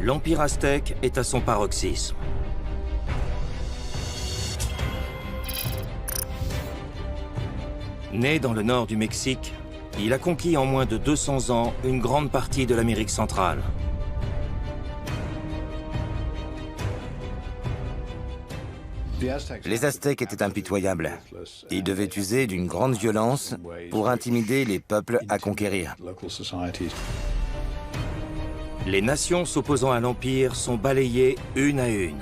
L'Empire aztèque est à son paroxysme. Né dans le nord du Mexique, il a conquis en moins de 200 ans une grande partie de l'Amérique centrale. Les Aztèques étaient impitoyables. Ils devaient user d'une grande violence pour intimider les peuples à conquérir. Les nations s'opposant à l'Empire sont balayées une à une.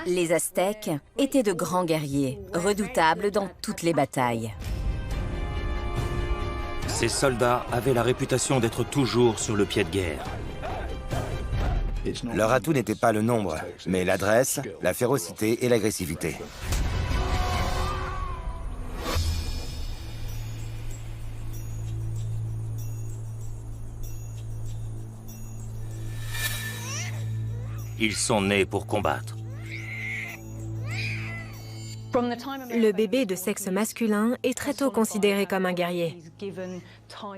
Les Aztèques étaient de grands guerriers, redoutables dans toutes les batailles. Ces soldats avaient la réputation d'être toujours sur le pied de guerre. Leur atout n'était pas le nombre, mais l'adresse, la férocité et l'agressivité. Ils sont nés pour combattre. Le bébé de sexe masculin est très tôt considéré comme un guerrier.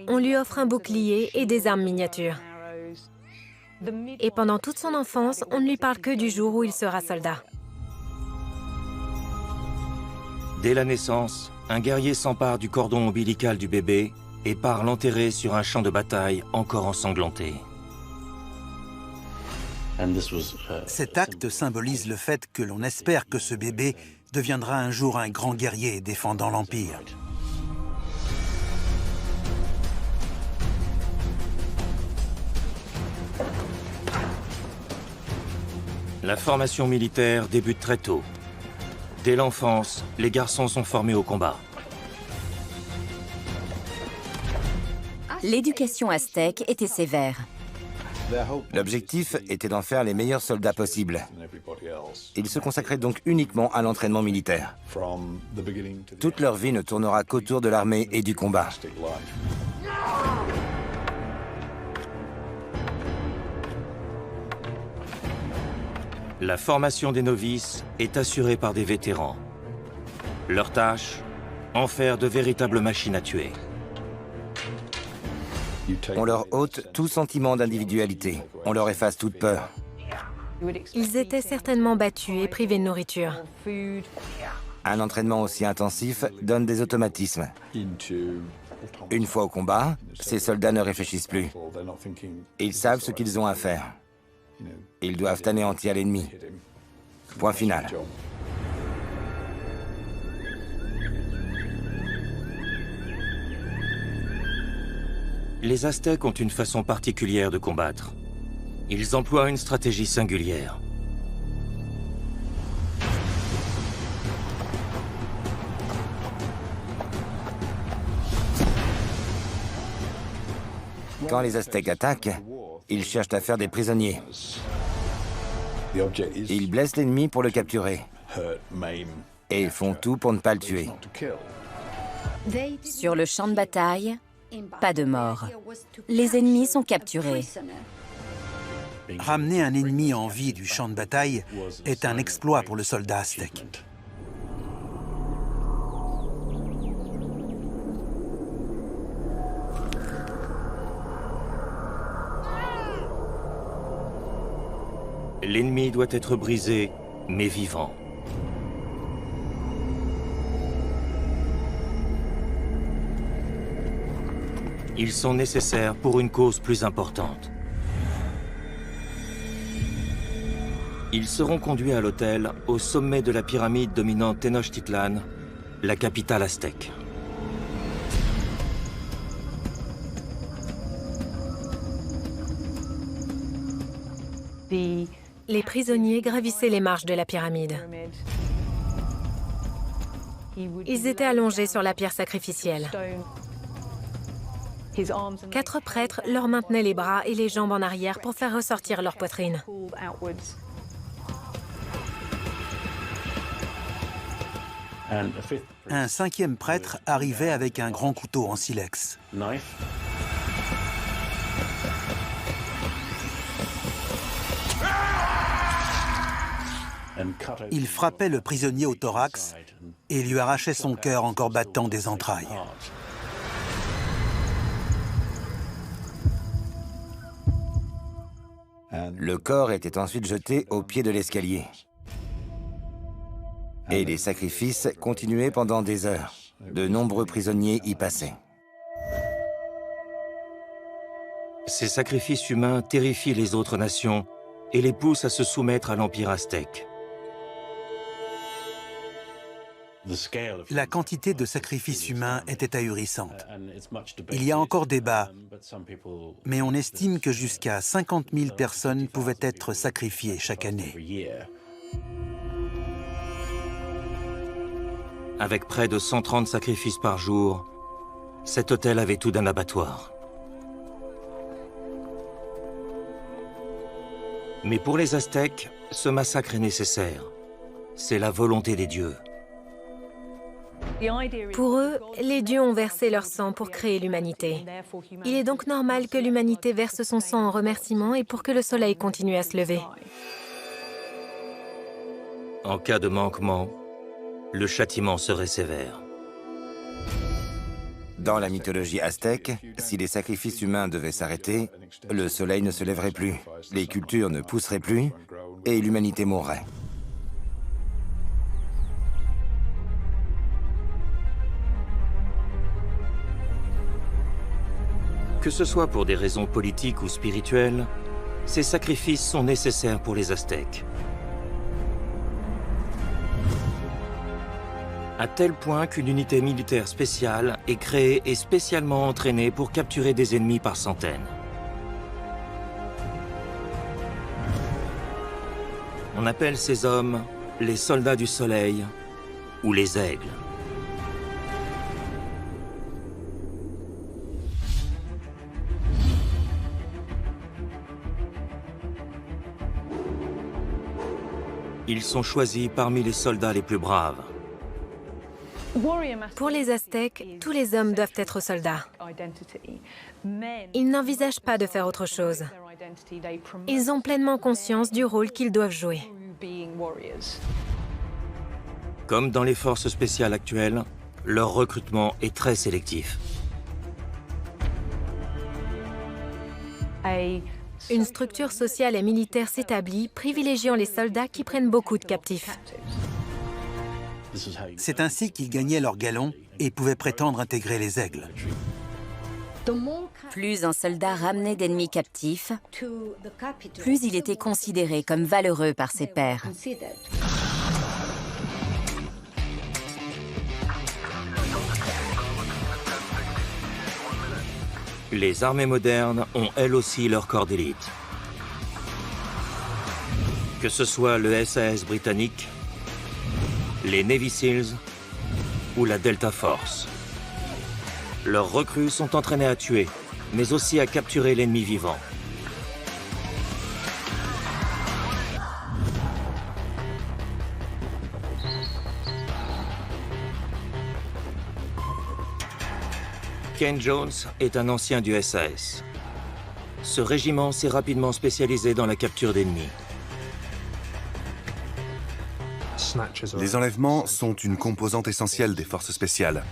On lui offre un bouclier et des armes miniatures. Et pendant toute son enfance, on ne lui parle que du jour où il sera soldat. Dès la naissance, un guerrier s'empare du cordon ombilical du bébé et part l'enterrer sur un champ de bataille encore ensanglanté. Cet acte symbolise le fait que l'on espère que ce bébé deviendra un jour un grand guerrier défendant l'Empire. La formation militaire débute très tôt. Dès l'enfance, les garçons sont formés au combat. L'éducation aztèque était sévère. L'objectif était d'en faire les meilleurs soldats possibles. Ils se consacraient donc uniquement à l'entraînement militaire. Toute leur vie ne tournera qu'autour de l'armée et du combat. La formation des novices est assurée par des vétérans. Leur tâche, en faire de véritables machines à tuer. On leur ôte tout sentiment d'individualité. On leur efface toute peur. Ils étaient certainement battus et privés de nourriture. Un entraînement aussi intensif donne des automatismes. Une fois au combat, ces soldats ne réfléchissent plus. Ils savent ce qu'ils ont à faire. Ils doivent anéantir l'ennemi. Point final. Les Aztèques ont une façon particulière de combattre. Ils emploient une stratégie singulière. Quand les Aztèques attaquent, ils cherchent à faire des prisonniers. Ils blessent l'ennemi pour le capturer. Et ils font tout pour ne pas le tuer. Sur le champ de bataille, pas de mort. Les ennemis sont capturés. Ramener un ennemi en vie du champ de bataille est un exploit pour le soldat aztèque. L'ennemi doit être brisé, mais vivant. Ils sont nécessaires pour une cause plus importante. Ils seront conduits à l'autel, au sommet de la pyramide dominant Tenochtitlan, la capitale aztèque. Les prisonniers gravissaient les marches de la pyramide. Ils étaient allongés sur la pierre sacrificielle. 4 prêtres leur maintenaient les bras et les jambes en arrière pour faire ressortir leur poitrine. Un 5e prêtre arrivait avec un grand couteau en silex. Il frappait le prisonnier au thorax et lui arrachait son cœur encore battant des entrailles. Le corps était ensuite jeté au pied de l'escalier. Et les sacrifices continuaient pendant des heures. De nombreux prisonniers y passaient. Ces sacrifices humains terrifient les autres nations et les poussent à se soumettre à l'Empire aztèque. La quantité de sacrifices humains était ahurissante. Il y a encore débat, mais on estime que jusqu'à 50 000 personnes pouvaient être sacrifiées chaque année. Avec près de 130 sacrifices par jour, cet hôtel avait tout d'un abattoir. Mais pour les Aztèques, ce massacre est nécessaire. C'est la volonté des dieux. Pour eux, les dieux ont versé leur sang pour créer l'humanité. Il est donc normal que l'humanité verse son sang en remerciement et pour que le soleil continue à se lever. En cas de manquement, le châtiment serait sévère. Dans la mythologie aztèque, si les sacrifices humains devaient s'arrêter, le soleil ne se lèverait plus, les cultures ne pousseraient plus et l'humanité mourrait. Que ce soit pour des raisons politiques ou spirituelles, ces sacrifices sont nécessaires pour les Aztèques. À tel point qu'une unité militaire spéciale est créée et spécialement entraînée pour capturer des ennemis par centaines. On appelle ces hommes les soldats du soleil ou les aigles. Ils sont choisis parmi les soldats les plus braves. Pour les Aztèques, tous les hommes doivent être soldats. Ils n'envisagent pas de faire autre chose. Ils ont pleinement conscience du rôle qu'ils doivent jouer. Comme dans les forces spéciales actuelles, leur recrutement est très sélectif. Une structure sociale et militaire s'établit, privilégiant les soldats qui prennent beaucoup de captifs. C'est ainsi qu'ils gagnaient leur galon et pouvaient prétendre intégrer les aigles. Plus un soldat ramenait d'ennemis captifs, plus il était considéré comme valeureux par ses pairs. Les armées modernes ont elles aussi leur corps d'élite. Que ce soit le SAS britannique, les Navy Seals ou la Delta Force. Leurs recrues sont entraînées à tuer, mais aussi à capturer l'ennemi vivant. Ken Jones est un ancien du SAS. Ce régiment s'est rapidement spécialisé dans la capture d'ennemis. Les enlèvements sont une composante essentielle des forces spéciales.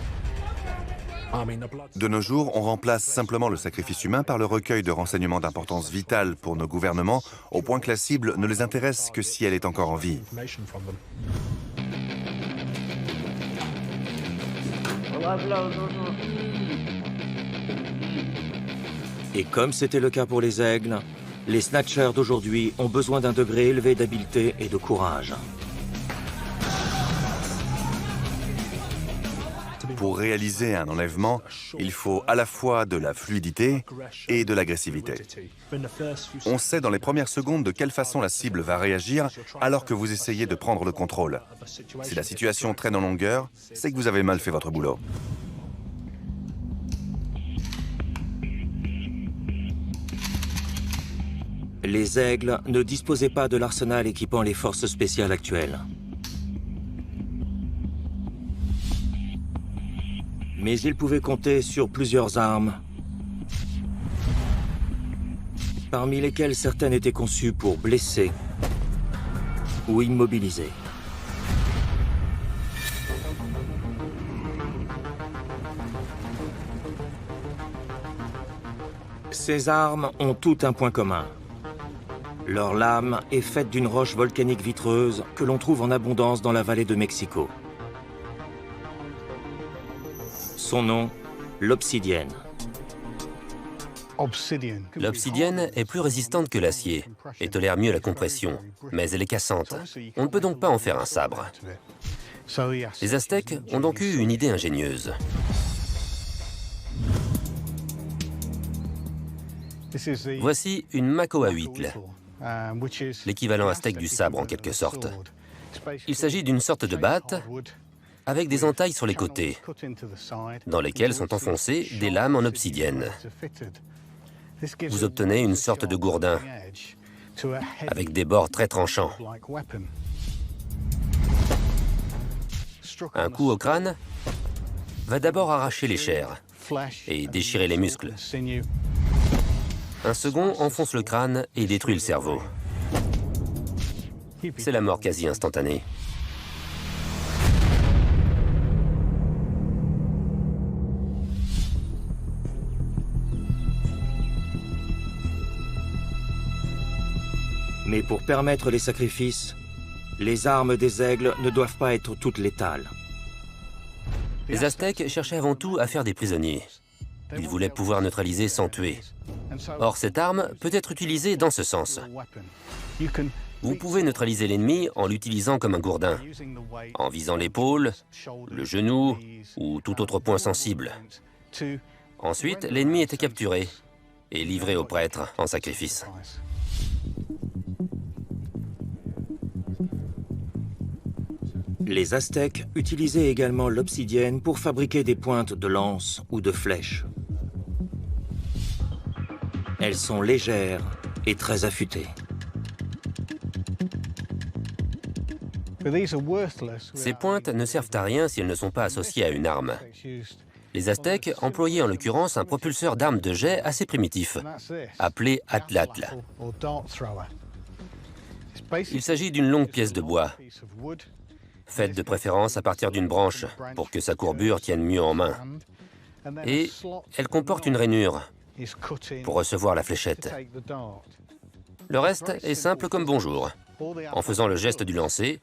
De nos jours, on remplace simplement le sacrifice humain par le recueil de renseignements d'importance vitale pour nos gouvernements, au point que la cible ne les intéresse que si elle est encore en vie. Et comme c'était le cas pour les aigles, les snatchers d'aujourd'hui ont besoin d'un degré élevé d'habileté et de courage. Pour réaliser un enlèvement, il faut à la fois de la fluidité et de l'agressivité. On sait dans les premières secondes de quelle façon la cible va réagir alors que vous essayez de prendre le contrôle. Si la situation traîne en longueur, c'est que vous avez mal fait votre boulot. Les aigles ne disposaient pas de l'arsenal équipant les forces spéciales actuelles. Mais ils pouvaient compter sur plusieurs armes, parmi lesquelles certaines étaient conçues pour blesser ou immobiliser. Ces armes ont toutes un point commun. Leur lame est faite d'une roche volcanique vitreuse que l'on trouve en abondance dans la vallée de Mexico. Son nom, l'obsidienne. L'obsidienne est plus résistante que l'acier et tolère mieux la compression, mais elle est cassante. On ne peut donc pas en faire un sabre. Les Aztèques ont donc eu une idée ingénieuse. Voici une maco à huitles, l'équivalent aztèque du sabre en quelque sorte. Il s'agit d'une sorte de batte avec des entailles sur les côtés, dans lesquelles sont enfoncées des lames en obsidienne. Vous obtenez une sorte de gourdin, avec des bords très tranchants. Un coup au crâne va d'abord arracher les chairs et déchirer les muscles. Un second enfonce le crâne et détruit le cerveau. C'est la mort quasi instantanée. Mais pour permettre les sacrifices, les armes des aigles ne doivent pas être toutes létales. Les Aztèques cherchaient avant tout à faire des prisonniers. Ils voulaient pouvoir neutraliser sans tuer. Or, cette arme peut être utilisée dans ce sens. Vous pouvez neutraliser l'ennemi en l'utilisant comme un gourdin, en visant l'épaule, le genou ou tout autre point sensible. Ensuite, l'ennemi était capturé et livré au prêtre en sacrifice. Les Aztèques utilisaient également l'obsidienne pour fabriquer des pointes de lance ou de flèches. Elles sont légères et très affûtées. Ces pointes ne servent à rien si elles ne sont pas associées à une arme. Les Aztèques employaient en l'occurrence un propulseur d'armes de jet assez primitif, appelé atlatl. Il s'agit d'une longue pièce de bois, faite de préférence à partir d'une branche pour que sa courbure tienne mieux en main. Et elle comporte une rainure pour recevoir la fléchette. Le reste est simple comme bonjour. En faisant le geste du lancer,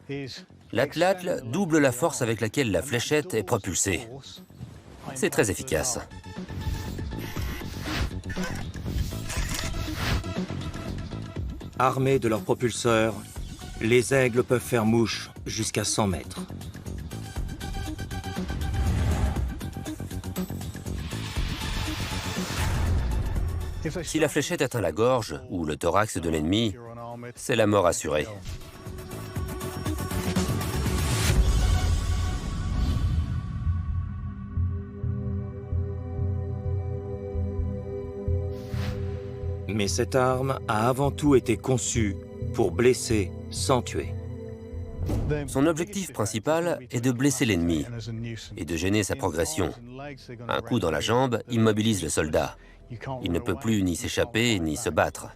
l'atlatl double la force avec laquelle la fléchette est propulsée. C'est très efficace. Armés de leurs propulseurs, les aigles peuvent faire mouche jusqu'à 100 mètres. Si la fléchette atteint la gorge ou le thorax de l'ennemi, c'est la mort assurée. Mais cette arme a avant tout été conçue pour blesser sans tuer. Son objectif principal est de blesser l'ennemi et de gêner sa progression. Un coup dans la jambe immobilise le soldat. Il ne peut plus ni s'échapper ni se battre.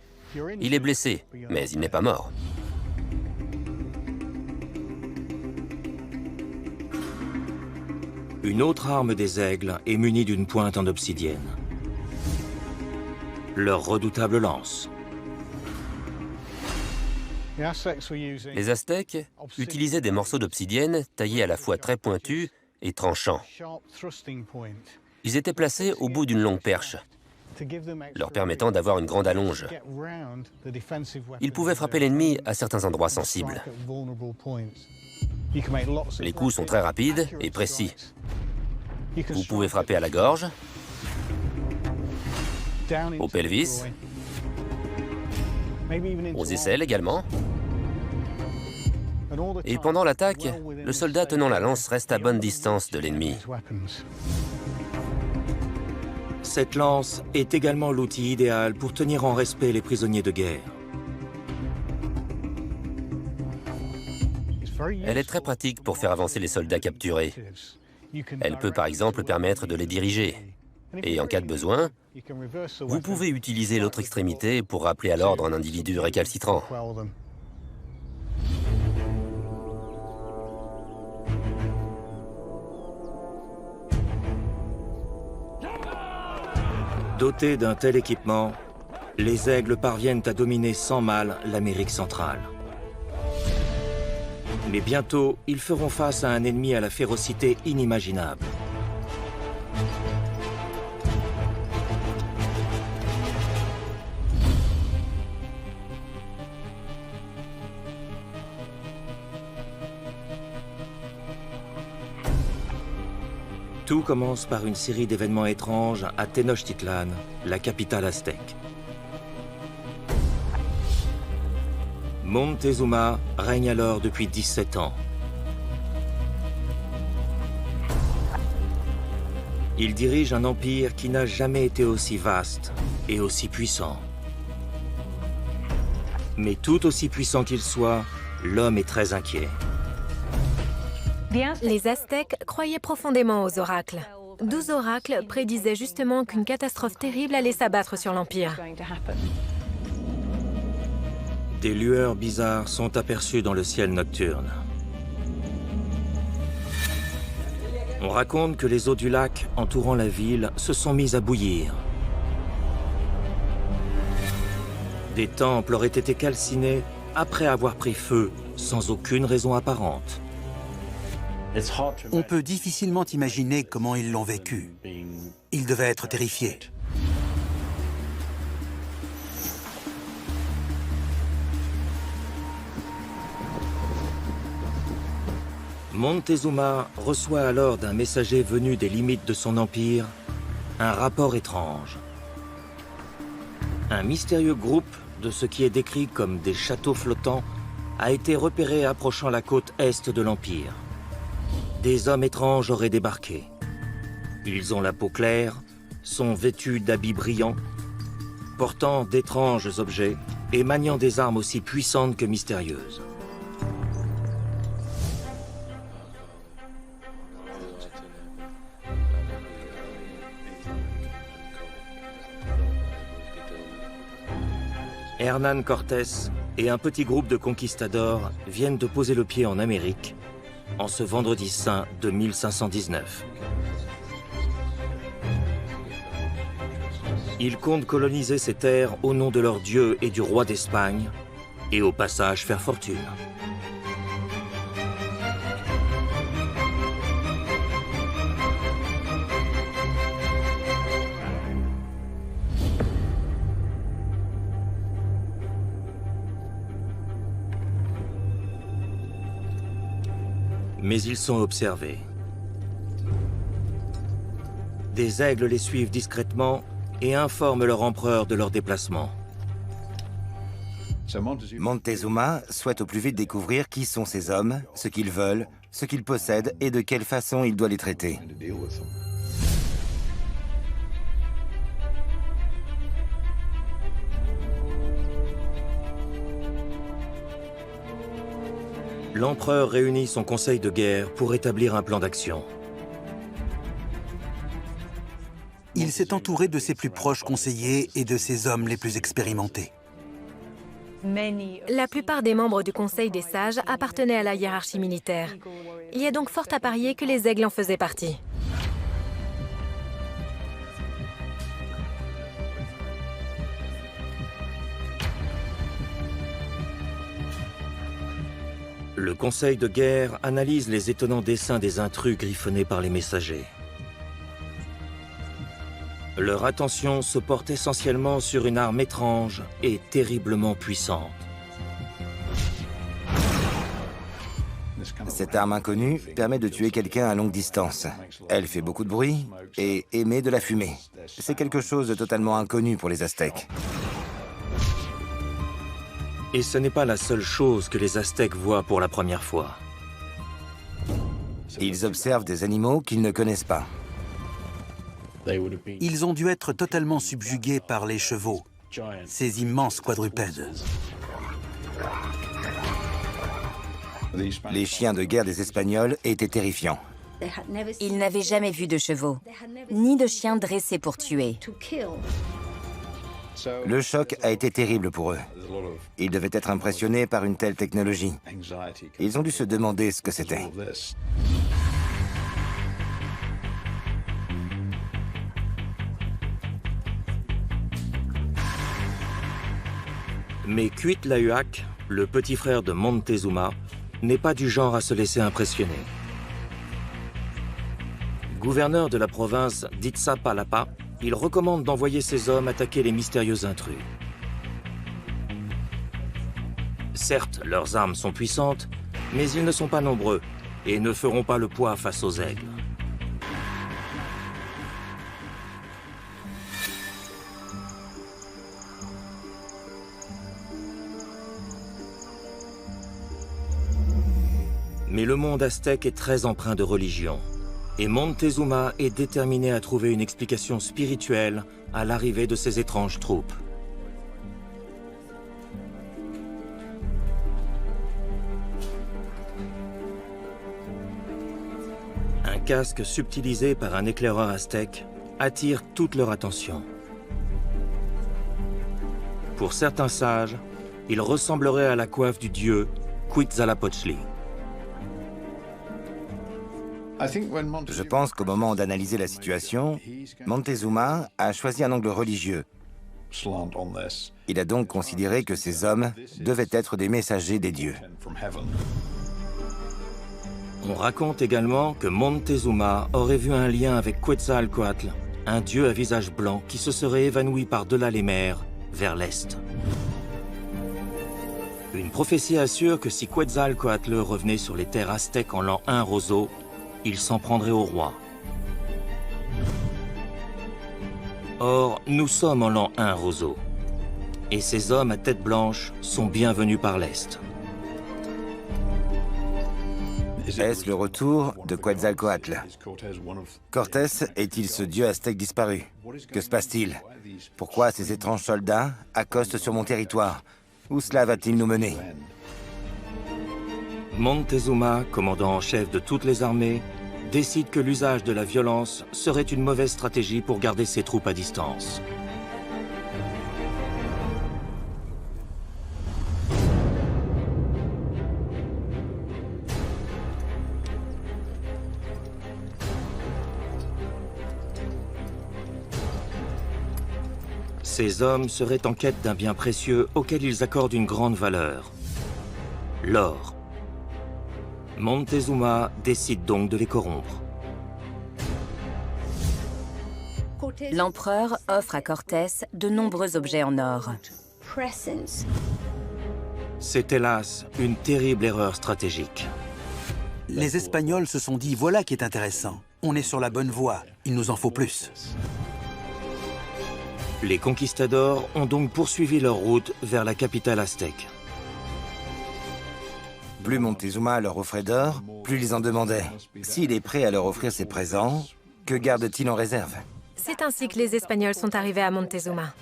Il est blessé, mais il n'est pas mort. Une autre arme des aigles est munie d'une pointe en obsidienne. Leur redoutable lance. Les Aztèques utilisaient des morceaux d'obsidienne taillés à la fois très pointus et tranchants. Ils étaient placés au bout d'une longue perche, leur permettant d'avoir une grande allonge. Ils pouvaient frapper l'ennemi à certains endroits sensibles. Les coups sont très rapides et précis. Vous pouvez frapper à la gorge, au pelvis, aux aisselles également. Et pendant l'attaque, le soldat tenant la lance reste à bonne distance de l'ennemi. Cette lance est également l'outil idéal pour tenir en respect les prisonniers de guerre. Elle est très pratique pour faire avancer les soldats capturés. Elle peut par exemple permettre de les diriger. Et en cas de besoin, vous pouvez utiliser l'autre extrémité pour rappeler à l'ordre un individu récalcitrant. Dotés d'un tel équipement, les aigles parviennent à dominer sans mal l'Amérique centrale. Mais bientôt, ils feront face à un ennemi à la férocité inimaginable. Tout commence par une série d'événements étranges à Tenochtitlan, la capitale aztèque. Montezuma règne alors depuis 17 ans. Il dirige un empire qui n'a jamais été aussi vaste et aussi puissant. Mais tout aussi puissant qu'il soit, l'homme est très inquiet. Les Aztèques croyaient profondément aux oracles. 12 oracles prédisaient justement qu'une catastrophe terrible allait s'abattre sur l'Empire. Des lueurs bizarres sont aperçues dans le ciel nocturne. On raconte que les eaux du lac entourant la ville se sont mises à bouillir. Des temples auraient été calcinés après avoir pris feu, sans aucune raison apparente. On peut difficilement imaginer comment ils l'ont vécu. Ils devaient être terrifiés. Montezuma reçoit alors d'un messager venu des limites de son empire un rapport étrange. Un mystérieux groupe de ce qui est décrit comme des châteaux flottants a été repéré approchant la côte est de l'empire. Des hommes étranges auraient débarqué. Ils ont la peau claire, sont vêtus d'habits brillants, portant d'étranges objets et maniant des armes aussi puissantes que mystérieuses. Hernán Cortés et un petit groupe de conquistadors viennent de poser le pied en Amérique en ce vendredi saint de 1519. Ils comptent coloniser ces terres au nom de leur dieu et du roi d'Espagne et au passage faire fortune. Mais ils sont observés. Des aigles les suivent discrètement et informent leur empereur de leur déplacement. Montezuma souhaite au plus vite découvrir qui sont ces hommes, ce qu'ils veulent, ce qu'ils possèdent et de quelle façon il doit les traiter. L'empereur réunit son conseil de guerre pour établir un plan d'action. Il s'est entouré de ses plus proches conseillers et de ses hommes les plus expérimentés. La plupart des membres du Conseil des sages appartenaient à la hiérarchie militaire. Il y a donc fort à parier que les aigles en faisaient partie. Le conseil de guerre analyse les étonnants dessins des intrus griffonnés par les messagers. Leur attention se porte essentiellement sur une arme étrange et terriblement puissante. Cette arme inconnue permet de tuer quelqu'un à longue distance. Elle fait beaucoup de bruit et émet de la fumée. C'est quelque chose de totalement inconnu pour les Aztèques. Et ce n'est pas la seule chose que les Aztèques voient pour la première fois. Ils observent des animaux qu'ils ne connaissent pas. Ils ont dû être totalement subjugués par les chevaux, ces immenses quadrupèdes. Les chiens de guerre des Espagnols étaient terrifiants. Ils n'avaient jamais vu de chevaux, ni de chiens dressés pour tuer. Le choc a été terrible pour eux. Ils devaient être impressionnés par une telle technologie. Ils ont dû se demander ce que c'était. Mais Cuitlahuac, le petit frère de Montezuma, n'est pas du genre à se laisser impressionner. Gouverneur de la province d'Itzapalapa, il recommande d'envoyer ses hommes attaquer les mystérieux intrus. Certes, leurs armes sont puissantes, mais ils ne sont pas nombreux et ne feront pas le poids face aux aigles. Mais le monde aztèque est très empreint de religion, et Montezuma est déterminé à trouver une explication spirituelle à l'arrivée de ces étranges troupes. Un casque subtilisé par un éclaireur aztèque attire toute leur attention. Pour certains sages, il ressemblerait à la coiffe du dieu Huitzilopochtli. Je pense qu'au moment d'analyser la situation, Montezuma a choisi un angle religieux. Il a donc considéré que ces hommes devaient être des messagers des dieux. On raconte également que Montezuma aurait vu un lien avec Quetzalcoatl, un dieu à visage blanc qui se serait évanoui par-delà les mers, vers l'est. Une prophétie assure que si Quetzalcoatl revenait sur les terres aztèques en l'an 1 Roseau, il s'en prendrait au roi. Or, nous sommes en l'an 1 Roseau, et ces hommes à tête blanche sont bienvenus par l'est. Est-ce le retour de Quetzalcoatl? Cortés est-il ce dieu aztèque disparu? Que se passe-t-il? Pourquoi ces étranges soldats accostent sur mon territoire? Où cela va-t-il nous mener? Montezuma, commandant en chef de toutes les armées, décide que l'usage de la violence serait une mauvaise stratégie pour garder ses troupes à distance. Ces hommes seraient en quête d'un bien précieux auquel ils accordent une grande valeur, l'or. Montezuma décide donc de les corrompre. L'empereur offre à Cortés de nombreux objets en or. C'est hélas une terrible erreur stratégique. Les Espagnols se sont dit, voilà qui est intéressant. On est sur la bonne voie, il nous en faut plus. Les conquistadors ont donc poursuivi leur route vers la capitale aztèque. Plus Montezuma leur offrait d'or, plus ils en demandaient. S'il est prêt à leur offrir ses présents, que garde-t-il en réserve? C'est ainsi que les Espagnols sont arrivés à Montezuma.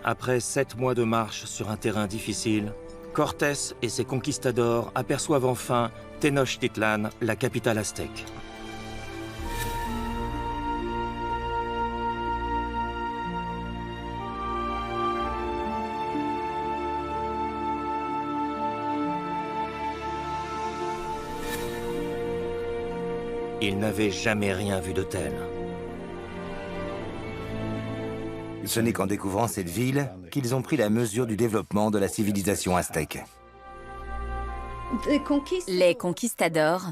Après 7 mois de marche sur un terrain difficile, Cortés et ses conquistadors aperçoivent enfin Tenochtitlan, la capitale aztèque. Ils n'avaient jamais rien vu de tel. Ce n'est qu'en découvrant cette ville qu'ils ont pris la mesure du développement de la civilisation aztèque. Les conquistadors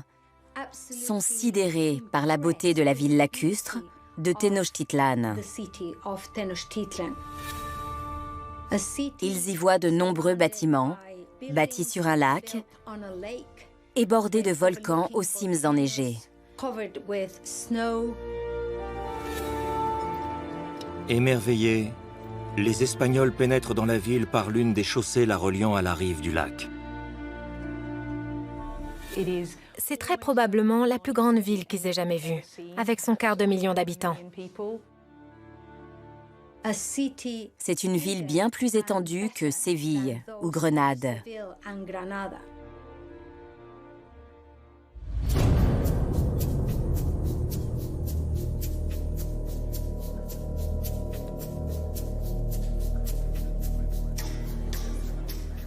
sont sidérés par la beauté de la ville lacustre de Tenochtitlan. Ils y voient de nombreux bâtiments, bâtis sur un lac et bordés de volcans aux cimes enneigées. Émerveillés, les Espagnols pénètrent dans la ville par l'une des chaussées la reliant à la rive du lac. C'est très probablement la plus grande ville qu'ils aient jamais vue, avec son quart de million d'habitants. C'est une ville bien plus étendue que Séville ou Grenade.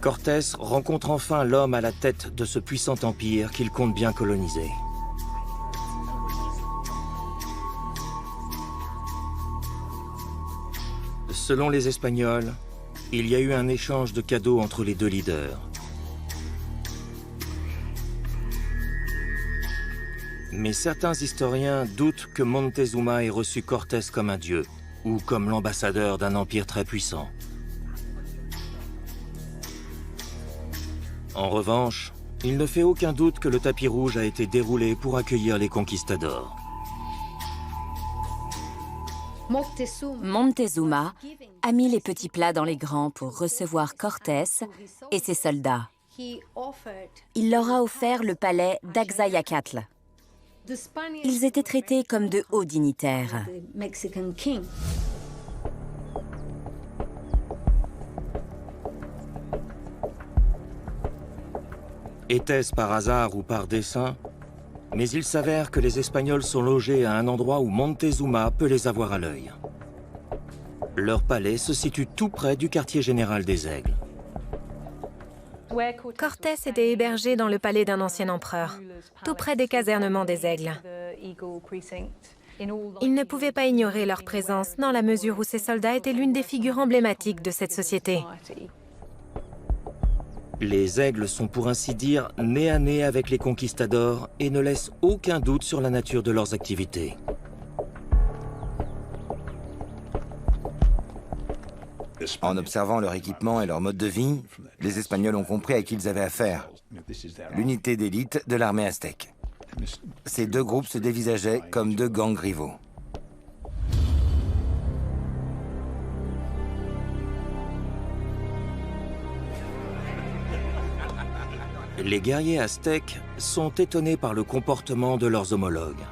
Cortés rencontre enfin l'homme à la tête de ce puissant empire qu'il compte bien coloniser. Selon les Espagnols, il y a eu un échange de cadeaux entre les deux leaders. Mais certains historiens doutent que Montezuma ait reçu Cortés comme un dieu ou comme l'ambassadeur d'un empire très puissant. En revanche, il ne fait aucun doute que le tapis rouge a été déroulé pour accueillir les conquistadors. Montezuma a mis les petits plats dans les grands pour recevoir Cortés et ses soldats. Il leur a offert le palais d'Axayacatl. Ils étaient traités comme de hauts dignitaires. Était-ce par hasard ou par dessein? Mais il s'avère que les Espagnols sont logés à un endroit où Montezuma peut les avoir à l'œil. Leur palais se situe tout près du quartier général des Aigles. Cortés était hébergé dans le palais d'un ancien empereur, tout près des casernements des Aigles. Il ne pouvait pas ignorer leur présence dans la mesure où ces soldats étaient l'une des figures emblématiques de cette société. Les Aigles sont pour ainsi dire nez à nez avec les conquistadors et ne laissent aucun doute sur la nature de leurs activités. En observant leur équipement et leur mode de vie, les Espagnols ont compris à qui ils avaient affaire. L'unité d'élite de l'armée aztèque. Ces deux groupes se dévisageaient comme deux gangs rivaux. Les guerriers aztèques sont étonnés par le comportement de leurs homologues.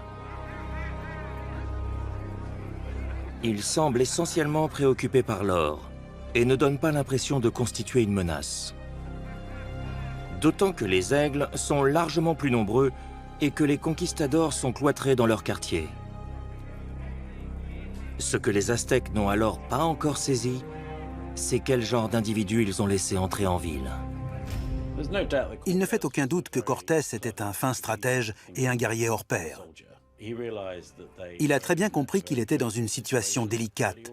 Ils semblent essentiellement préoccupés par l'or et ne donnent pas l'impression de constituer une menace. D'autant que les Aigles sont largement plus nombreux et que les conquistadors sont cloîtrés dans leur quartier. Ce que les Aztèques n'ont alors pas encore saisi, c'est quel genre d'individus ils ont laissé entrer en ville. Il ne fait aucun doute que Cortés était un fin stratège et un guerrier hors pair. Il a très bien compris qu'il était dans une situation délicate,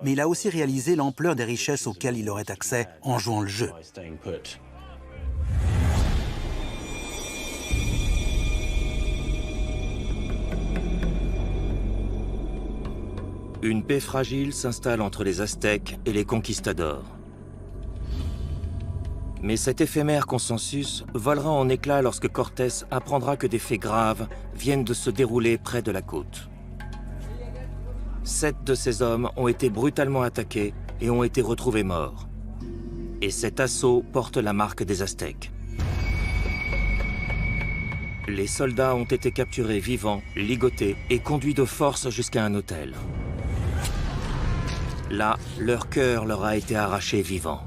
mais il a aussi réalisé l'ampleur des richesses auxquelles il aurait accès en jouant le jeu. Une paix fragile s'installe entre les Aztèques et les conquistadors. Mais cet éphémère consensus volera en éclats lorsque Cortés apprendra que des faits graves viennent de se dérouler près de la côte. 7 de ces hommes ont été brutalement attaqués et ont été retrouvés morts. Et cet assaut porte la marque des Aztèques. Les soldats ont été capturés vivants, ligotés et conduits de force jusqu'à un hôtel. Là, leur cœur leur a été arraché vivant.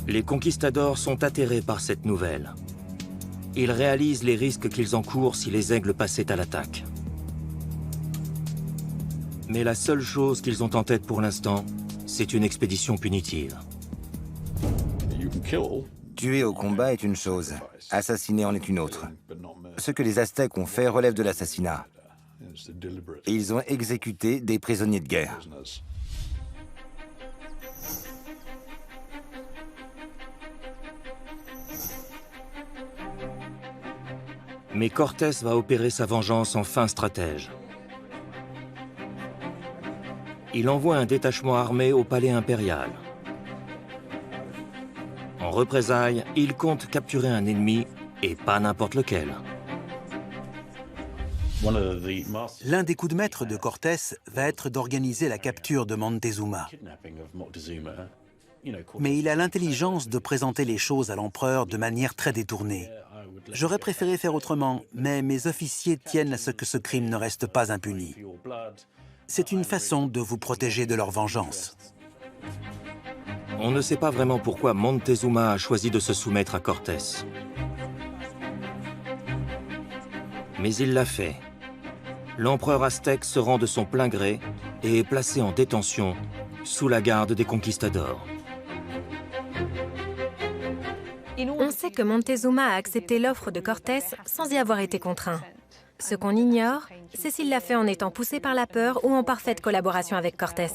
Les conquistadors sont atterrés par cette nouvelle. Ils réalisent les risques qu'ils encourent si les Aigles passaient à l'attaque. Mais la seule chose qu'ils ont en tête pour l'instant, c'est une expédition punitive. Tuer au combat est une chose, assassiner en est une autre. Ce que les Aztèques ont fait relève de l'assassinat. Et ils ont exécuté des prisonniers de guerre. Mais Cortés va opérer sa vengeance en fin stratège. Il envoie un détachement armé au palais impérial. En représailles, il compte capturer un ennemi, et pas n'importe lequel. L'un des coups de maître de Cortés va être d'organiser la capture de Montezuma. Mais il a l'intelligence de présenter les choses à l'empereur de manière très détournée. J'aurais préféré faire autrement, mais mes officiers tiennent à ce que ce crime ne reste pas impuni. C'est une façon de vous protéger de leur vengeance. On ne sait pas vraiment pourquoi Montezuma a choisi de se soumettre à Cortés. Mais il l'a fait. L'empereur aztèque se rend de son plein gré et est placé en détention sous la garde des conquistadors. On sait que Montezuma a accepté l'offre de Cortés sans y avoir été contraint. Ce qu'on ignore, c'est s'il l'a fait en étant poussé par la peur ou en parfaite collaboration avec Cortés.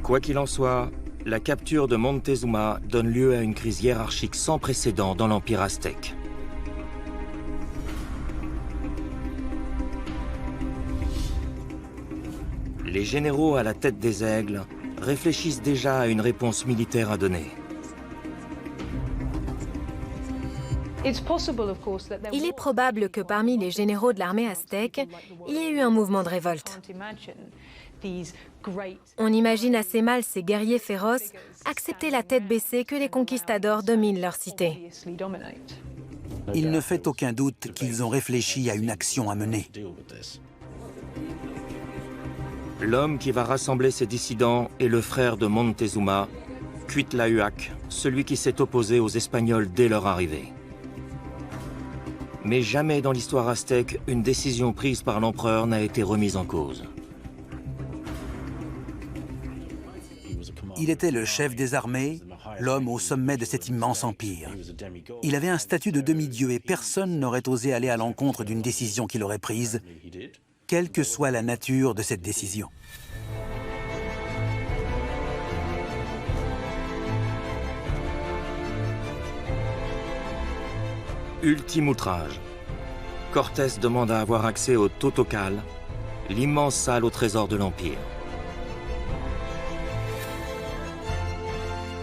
Quoi qu'il en soit, la capture de Montezuma donne lieu à une crise hiérarchique sans précédent dans l'Empire aztèque. Les généraux à la tête des aigles réfléchissent déjà à une réponse militaire à donner. Il est probable que parmi les généraux de l'armée aztèque, il y ait eu un mouvement de révolte. On imagine assez mal ces guerriers féroces accepter la tête baissée que les conquistadors dominent leur cité. Il ne fait aucun doute qu'ils ont réfléchi à une action à mener. L'homme qui va rassembler ces dissidents est le frère de Montezuma, Cuitlahuac, celui qui s'est opposé aux Espagnols dès leur arrivée. Mais jamais dans l'histoire aztèque, une décision prise par l'empereur n'a été remise en cause. Il était le chef des armées, l'homme au sommet de cet immense empire. Il avait un statut de demi-dieu et personne n'aurait osé aller à l'encontre d'une décision qu'il aurait prise, quelle que soit la nature de cette décision. Ultime outrage. Cortés demande à avoir accès au Totocal, l'immense salle au trésor de l'Empire.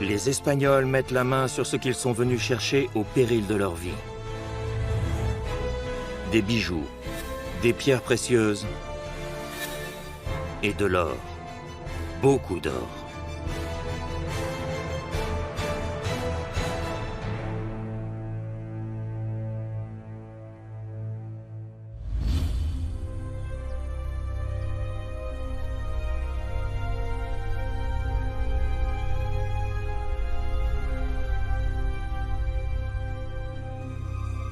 Les Espagnols mettent la main sur ce qu'ils sont venus chercher au péril de leur vie. Des bijoux, des pierres précieuses et de l'or. Beaucoup d'or.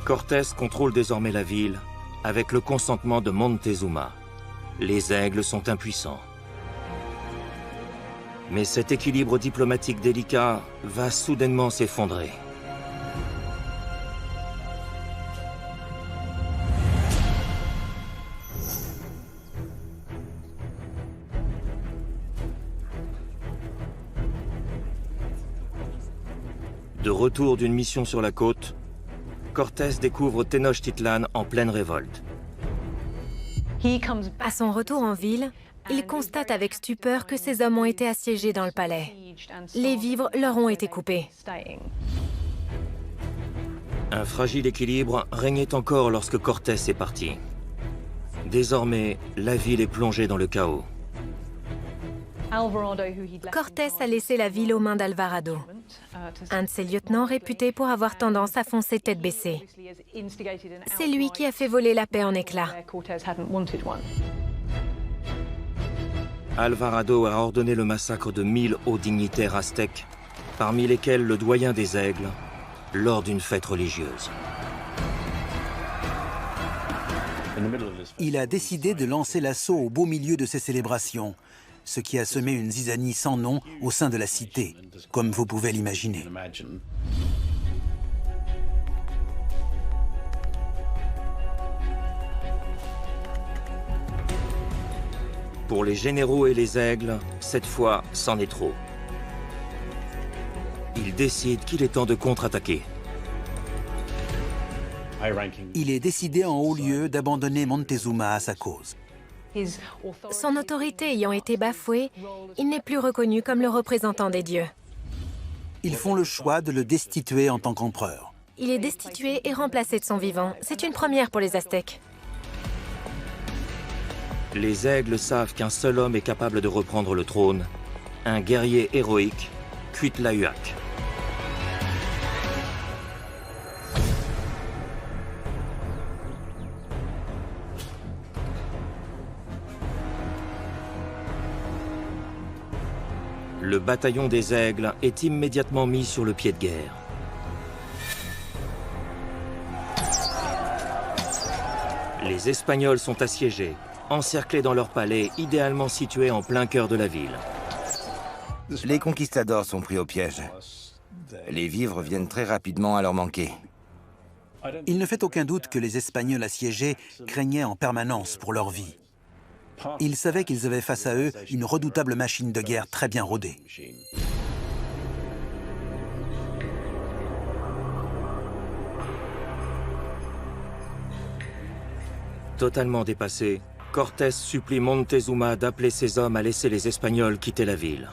Cortés contrôle désormais la ville avec le consentement de Montezuma. Les aigles sont impuissants. Mais cet équilibre diplomatique délicat va soudainement s'effondrer. De retour d'une mission sur la côte, Cortés découvre Tenochtitlan en pleine révolte. À son retour en ville, il constate avec stupeur que ces hommes ont été assiégés dans le palais. Les vivres leur ont été coupés. Un fragile équilibre régnait encore lorsque Cortés est parti. Désormais, la ville est plongée dans le chaos. Cortés a laissé la ville aux mains d'Alvarado, un de ses lieutenants réputés pour avoir tendance à foncer tête baissée. C'est lui qui a fait voler la paix en éclats. Alvarado a ordonné le massacre de 1000 hauts dignitaires aztèques, parmi lesquels le doyen des aigles, lors d'une fête religieuse. Il a décidé de lancer l'assaut au beau milieu de ces célébrations, ce qui a semé une zizanie sans nom au sein de la cité, comme vous pouvez l'imaginer. Pour les généraux et les aigles, cette fois, c'en est trop. Ils décident qu'il est temps de contre-attaquer. Il est décidé en haut lieu d'abandonner Montezuma à sa cause. Son autorité ayant été bafouée, il n'est plus reconnu comme le représentant des dieux. Ils font le choix de le destituer en tant qu'empereur. Il est destitué et remplacé de son vivant. C'est une première pour les Aztèques. Les aigles savent qu'un seul homme est capable de reprendre le trône, un guerrier héroïque, Cuitlahuac. Le bataillon des aigles est immédiatement mis sur le pied de guerre. Les Espagnols sont assiégés, encerclés dans leur palais idéalement situé en plein cœur de la ville. Les conquistadors sont pris au piège. Les vivres viennent très rapidement à leur manquer. Il ne fait aucun doute que les Espagnols assiégés craignaient en permanence pour leur vie. Ils savaient qu'ils avaient face à eux une redoutable machine de guerre très bien rodée. Totalement dépassé, Cortés supplie Montezuma d'appeler ses hommes à laisser les Espagnols quitter la ville.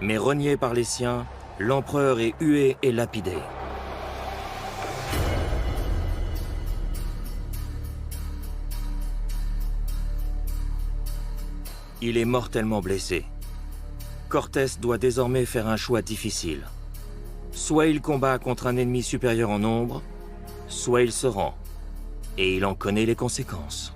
Mais renié par les siens, l'empereur est hué et lapidé. Il est mortellement blessé. Cortés doit désormais faire un choix difficile. Soit il combat contre un ennemi supérieur en nombre, soit il se rend. Et il en connaît les conséquences.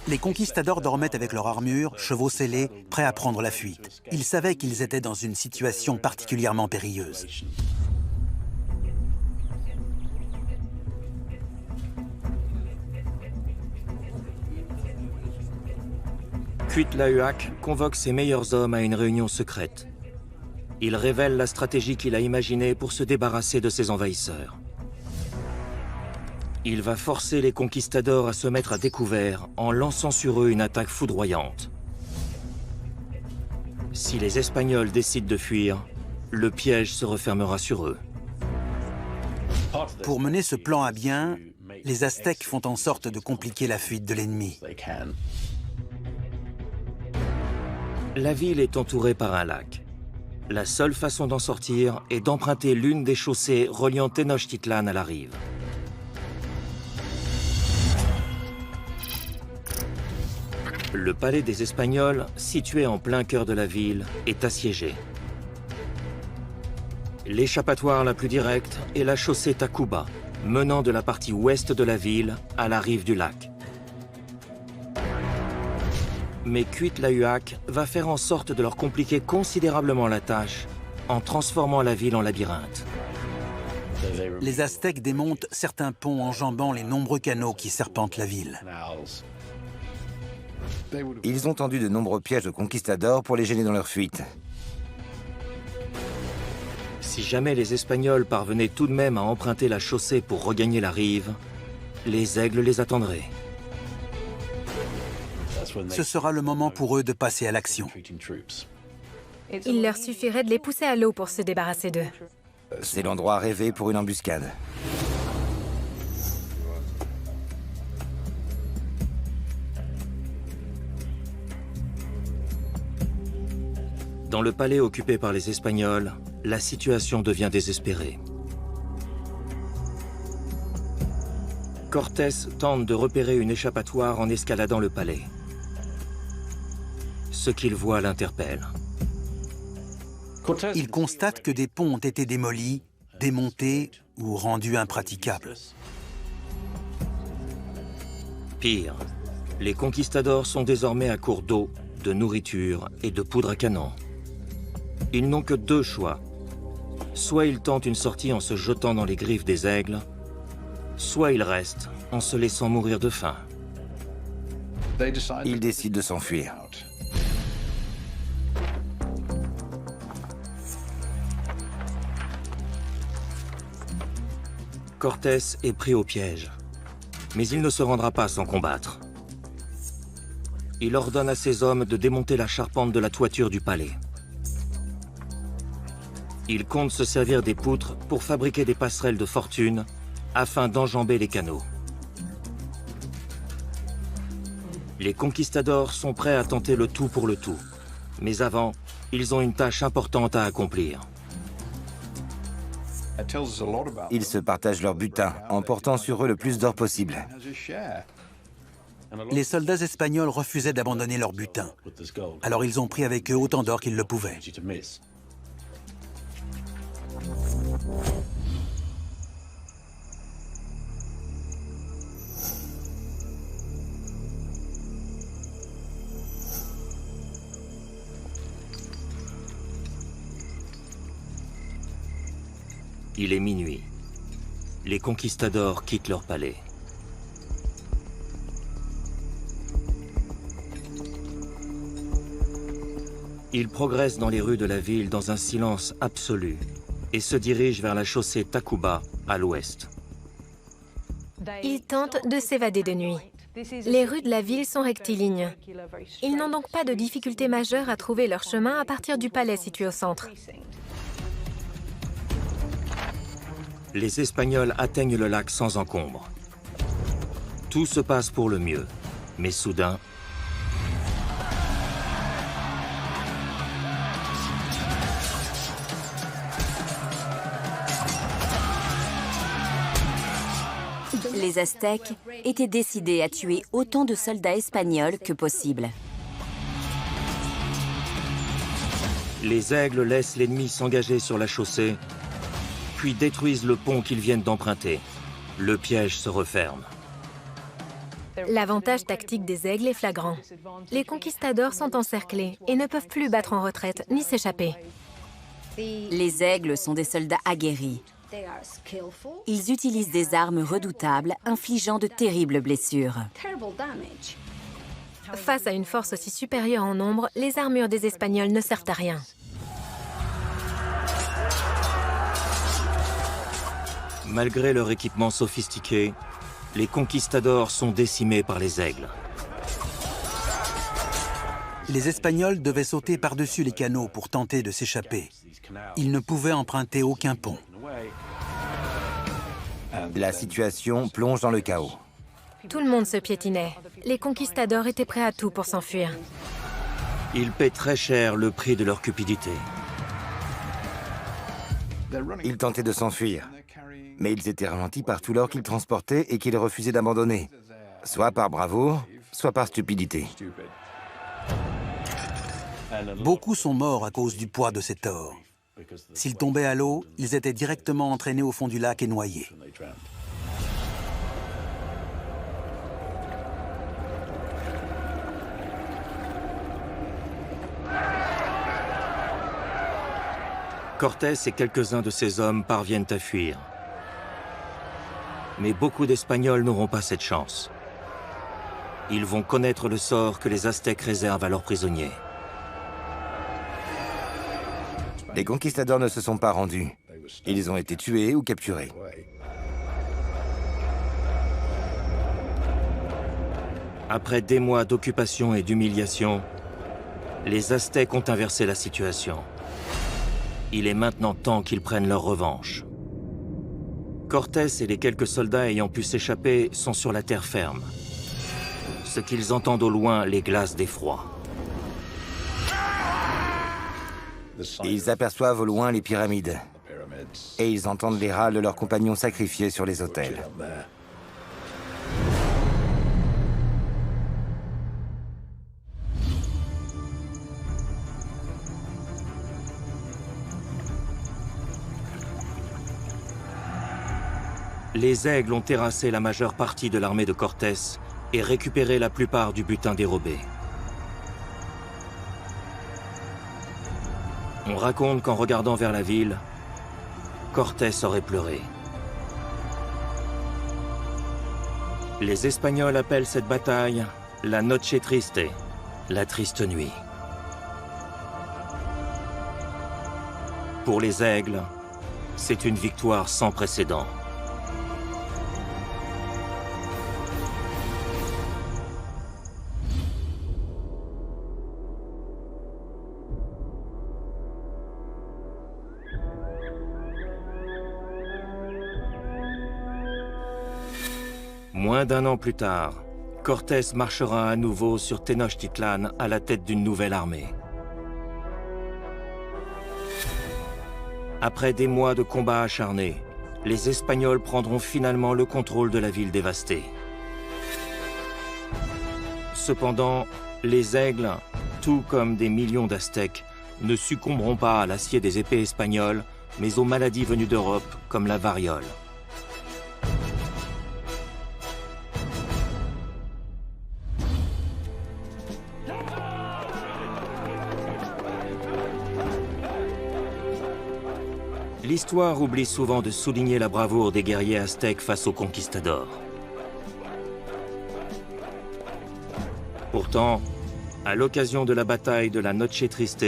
Les conquistadors dormaient avec leur armure, chevaux sellés, prêts à prendre la fuite. Ils savaient qu'ils étaient dans une situation particulièrement périlleuse. Cuitlahuac convoque ses meilleurs hommes à une réunion secrète. Il révèle la stratégie qu'il a imaginée pour se débarrasser de ses envahisseurs. Il va forcer les conquistadors à se mettre à découvert en lançant sur eux une attaque foudroyante. Si les Espagnols décident de fuir, le piège se refermera sur eux. Pour mener ce plan à bien, les Aztèques font en sorte de compliquer la fuite de l'ennemi. La ville est entourée par un lac. La seule façon d'en sortir est d'emprunter l'une des chaussées reliant Tenochtitlan à la rive. Le palais des Espagnols, situé en plein cœur de la ville, est assiégé. L'échappatoire la plus directe est la chaussée Tacuba, menant de la partie ouest de la ville à la rive du lac. Mais Cuitlahuac va faire en sorte de leur compliquer considérablement la tâche en transformant la ville en labyrinthe. Les Aztèques démontent certains ponts enjambant les nombreux canaux qui serpentent la ville. Ils ont tendu de nombreux pièges aux conquistadors pour les gêner dans leur fuite. Si jamais les Espagnols parvenaient tout de même à emprunter la chaussée pour regagner la rive, les aigles les attendraient. Ce sera le moment pour eux de passer à l'action. Il leur suffirait de les pousser à l'eau pour se débarrasser d'eux. C'est l'endroit rêvé pour une embuscade. Dans le palais occupé par les Espagnols, la situation devient désespérée. Cortés tente de repérer une échappatoire en escaladant le palais. Ce qu'il voit l'interpelle. Il constate que des ponts ont été démolis, démontés ou rendus impraticables. Pire, les conquistadors sont désormais à court d'eau, de nourriture et de poudre à canon. Ils n'ont que deux choix. Soit ils tentent une sortie en se jetant dans les griffes des aigles, soit ils restent en se laissant mourir de faim. Ils décident de s'enfuir. Cortés est pris au piège, mais il ne se rendra pas sans combattre. Il ordonne à ses hommes de démonter la charpente de la toiture du palais. Il compte se servir des poutres pour fabriquer des passerelles de fortune afin d'enjamber les canaux. Les conquistadors sont prêts à tenter le tout pour le tout. Mais avant, ils ont une tâche importante à accomplir. Ils se partagent leur butin en portant sur eux le plus d'or possible. Les soldats espagnols refusaient d'abandonner leur butin. Alors ils ont pris avec eux autant d'or qu'ils le pouvaient. Il est minuit. les conquistadors quittent leur palais. Ils progressent dans les rues de la ville dans un silence absolu et se dirigent vers la chaussée Tacuba à l'ouest. Ils tentent de s'évader de nuit. Les rues de la ville sont rectilignes. Ils n'ont donc pas de difficulté majeure à trouver leur chemin à partir du palais situé au centre. Les Espagnols atteignent le lac sans encombre. Tout se passe pour le mieux, mais soudain, les Aztèques étaient décidés à tuer autant de soldats espagnols que possible. les aigles laissent l'ennemi s'engager sur la chaussée, puis détruisent le pont qu'ils viennent d'emprunter. Le piège se referme. L'avantage tactique des aigles est flagrant. Les conquistadors sont encerclés et ne peuvent plus battre en retraite ni s'échapper. Les aigles sont des soldats aguerris. Ils utilisent des armes redoutables, infligeant de terribles blessures. Face à une force aussi supérieure en nombre, les armures des Espagnols ne servent à rien. Malgré leur équipement sophistiqué, les conquistadors sont décimés par les aigles. Les Espagnols devaient sauter par-dessus les canaux pour tenter de s'échapper. Ils ne pouvaient emprunter aucun pont. La situation plonge dans le chaos. Tout le monde se piétinait. Les conquistadors étaient prêts à tout pour s'enfuir. Ils paient très cher le prix de leur cupidité. Ils tentaient de s'enfuir, mais ils étaient ralentis par tout l'or qu'ils transportaient et qu'ils refusaient d'abandonner, soit par bravoure, soit par stupidité. Beaucoup sont morts à cause du poids de cet or. S'ils tombaient à l'eau, ils étaient directement entraînés au fond du lac et noyés. Cortés et quelques-uns de ses hommes parviennent à fuir. Mais beaucoup d'Espagnols n'auront pas cette chance. Ils vont connaître le sort que les Aztèques réservent à leurs prisonniers. Les conquistadors ne se sont pas rendus. Ils ont été tués ou capturés. Après des mois d'occupation et d'humiliation, les Aztèques ont inversé la situation. Il est maintenant temps qu'ils prennent leur revanche. Cortés et les quelques soldats ayant pu s'échapper sont sur la terre ferme. Ce qu'ils entendent au loin les glace d'effroi. Ils aperçoivent au loin les pyramides. Et ils entendent les râles de leurs compagnons sacrifiés sur les autels. Les aigles ont terrassé la majeure partie de l'armée de Cortés et récupéré la plupart du butin dérobé. On raconte qu'en regardant vers la ville, Cortés aurait pleuré. Les Espagnols appellent cette bataille la Noche Triste, la triste nuit. Pour les aigles, c'est une victoire sans précédent. Moins d'un an plus tard, Cortés marchera à nouveau sur Tenochtitlan à la tête d'une nouvelle armée. Après des mois de combats acharnés, les Espagnols prendront finalement le contrôle de la ville dévastée. Cependant, les aigles, tout comme des millions d'Aztèques, ne succomberont pas à l'acier des épées espagnoles, mais aux maladies venues d'Europe, comme la variole. L'histoire oublie souvent de souligner la bravoure des guerriers aztèques face aux conquistadors. Pourtant, à l'occasion de la bataille de la Noche Triste,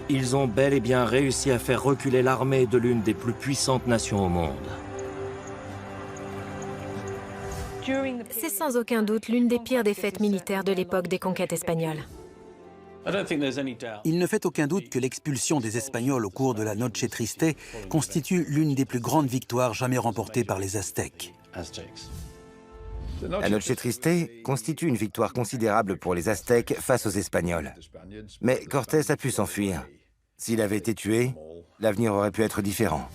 ils ont bel et bien réussi à faire reculer l'armée de l'une des plus puissantes nations au monde. C'est sans aucun doute l'une des pires défaites militaires de l'époque des conquêtes espagnoles. Il ne fait aucun doute que l'expulsion des Espagnols au cours de la Noche Triste constitue l'une des plus grandes victoires jamais remportées par les Aztèques. La Noche Triste constitue une victoire considérable pour les Aztèques face aux Espagnols. Mais Cortés a pu s'enfuir. S'il avait été tué, l'avenir aurait pu être différent.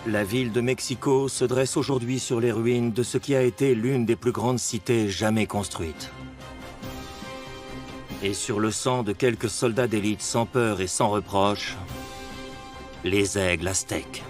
La ville de Mexico se dresse aujourd'hui sur les ruines de ce qui a été l'une des plus grandes cités jamais construites. Et sur le sang de quelques soldats d'élite sans peur et sans reproche, les aigles aztèques.